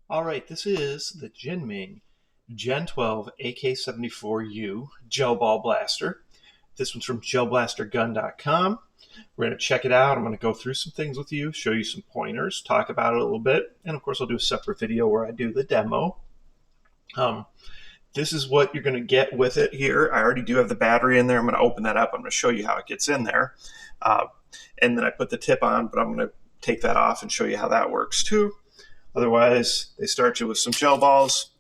All right, this is the JinMing Gen 12 AK74U gel ball blaster. This one's from gellblastergun.com. We're going to check it out. I'm going to go through some things with you, show you some pointers, talk about it a little bit, and of course I'll do a separate video where I do the demo. This is what you're going to get with it here. I already do have the battery in there. I'm going to open that up. I'm going to show you how it gets in there. And then I put the tip on, but I'm going to take that off and show you how that works too. Otherwise, they start you with some gel balls.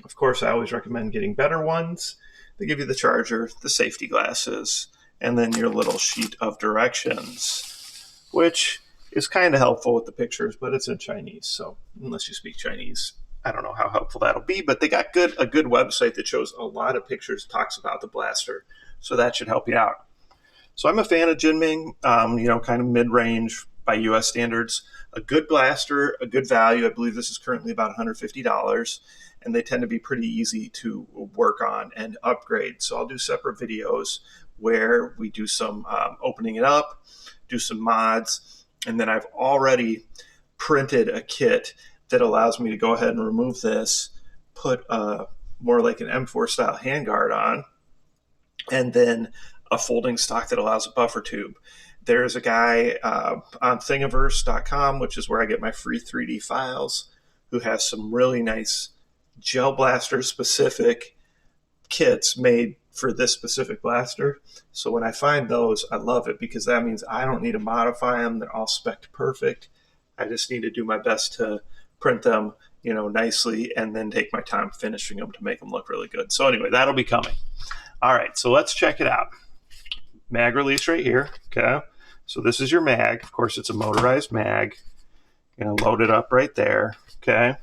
Of course, I always recommend getting better ones. They give you the charger, the safety glasses, and then your little sheet of directions, which is kind of helpful with the pictures, but it's in Chinese. So unless you speak Chinese, I don't know how helpful that'll be, but they got a good website that shows a lot of pictures, talks about the blaster. So that should help you out. So I'm a fan of JinMing, kind of mid-range by US standards. A good blaster, a good value. I believe this is currently about $150, and they tend to be pretty easy to work on and upgrade. So I'll do separate videos where we do some opening it up, do some mods, and then I've already printed a kit that allows me to go ahead and remove this, put more like an M4 style handguard on, and then a folding stock that allows a buffer tube. There's a guy on thingiverse.com, which is where I get my free 3D files, who has some really nice gel blaster specific kits made for this specific blaster. So when I find those, I love it because that means I don't need to modify them. They're all spec perfect. I just need to do my best to print them, nicely, and then take my time finishing them to make them look really good. So anyway, that'll be coming. All right, so let's check it out. Mag release right here, okay? So this is your mag. Of course, it's a motorized mag. You're gonna load it up right there, okay?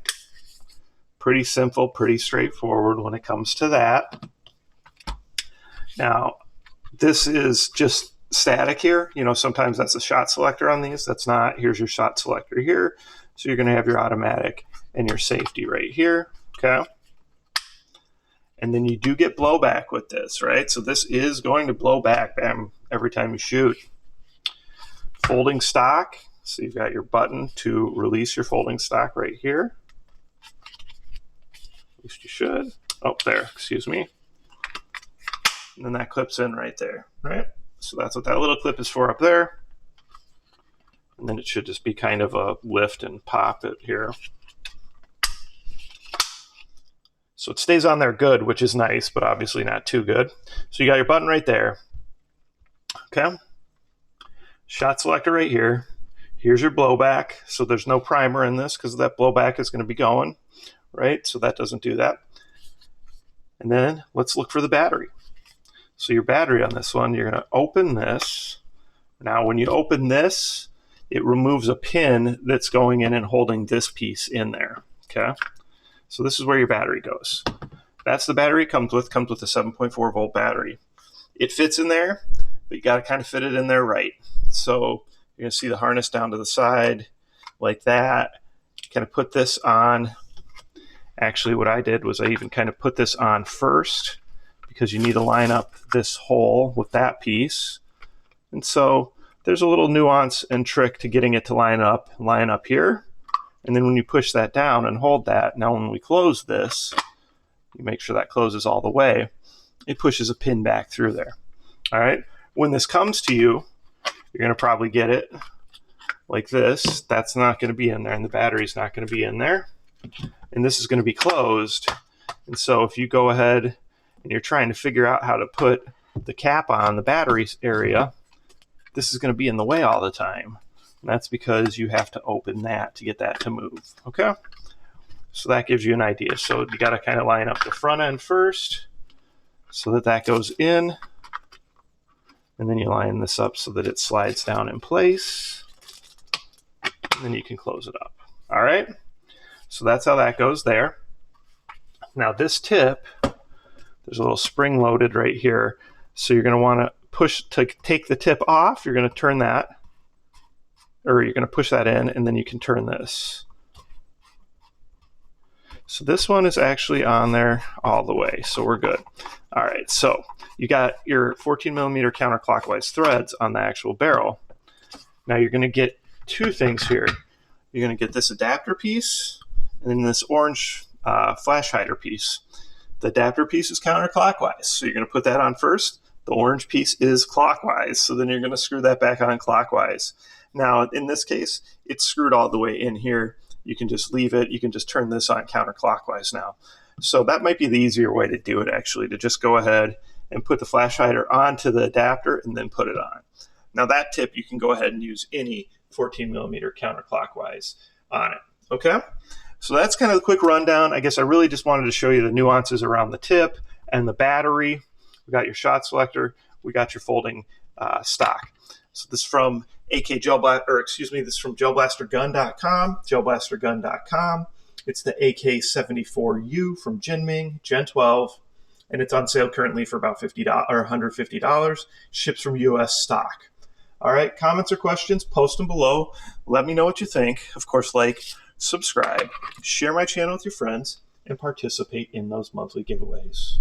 Pretty simple, pretty straightforward when it comes to that. Now, this is just static here. Sometimes that's a shot selector on these. That's not. Here's your shot selector here. So you're gonna have your automatic and your safety right here, okay? And then you do get blowback with this, right? So this is going to blow back every time you shoot. Folding stock. So you've got your button to release your folding stock right here. At least you should. Oh, there, excuse me. And then that clips in right there, right? So that's what that little clip is for up there. And then it should just be kind of a lift and pop it here. So it stays on there good, which is nice, but obviously not too good. So you got your button right there. Okay. Shot selector right here. Here's your blowback. So there's no primer in this because that blowback is going to be going, right? So that doesn't do that. And then let's look for the battery. So your battery on this one, you're going to open this. Now when you open this, it removes a pin that's going in and holding this piece in there. Okay. So this is where your battery goes. That's the battery it comes with a 7.4 volt battery. It fits in there, but you got to kind of fit it in there right. So you're going to see the harness down to the side like that. Kind of put this on. Actually, what I did was I even kind of put this on first because you need to line up this hole with that piece. And so there's a little nuance and trick to getting it to line up here. And then when you push that down and hold that, now when we close this, you make sure that closes all the way, it pushes a pin back through there. All right. When this comes to you, you're going to probably get it like this. That's not going to be in there, and the battery's not going to be in there. And this is going to be closed. And so if you go ahead and you're trying to figure out how to put the cap on the battery area, this is going to be in the way all the time. And that's because you have to open that to get that to move, okay? So that gives you an idea. So you got to kind of line up the front end first so that that goes in. And then you line this up so that it slides down in place. And then you can close it up, all right? So that's how that goes there. Now this tip, there's a little spring loaded right here. So you're going to want to push to take the tip off. You're going to turn that. Or you're going to push that in, and then you can turn this. So this one is actually on there all the way, so we're good. All right, so you got your 14 millimeter counterclockwise threads on the actual barrel. Now you're going to get two things here. You're going to get this adapter piece, and then this orange flash hider piece. The adapter piece is counterclockwise, so you're going to put that on first. The orange piece is clockwise, so then you're going to screw that back on clockwise. Now, in this case, it's screwed all the way in here. You can just leave it. You can just turn this on counterclockwise now. So that might be the easier way to do it, actually, to just go ahead and put the flash hider onto the adapter and then put it on. Now, that tip, you can go ahead and use any 14mm counterclockwise on it, okay? So that's kind of the quick rundown. I guess I really just wanted to show you the nuances around the tip and the battery. We got your shot selector. We got your folding stock. So this is from this is from jellblastergun.com, jellblastergun.com. It's the AK74U from JinMing, Gen 12, and it's on sale currently for about $50 or $150. Ships from US stock. All right, comments or questions, post them below. Let me know what you think. Of course, like, subscribe, share my channel with your friends, and participate in those monthly giveaways.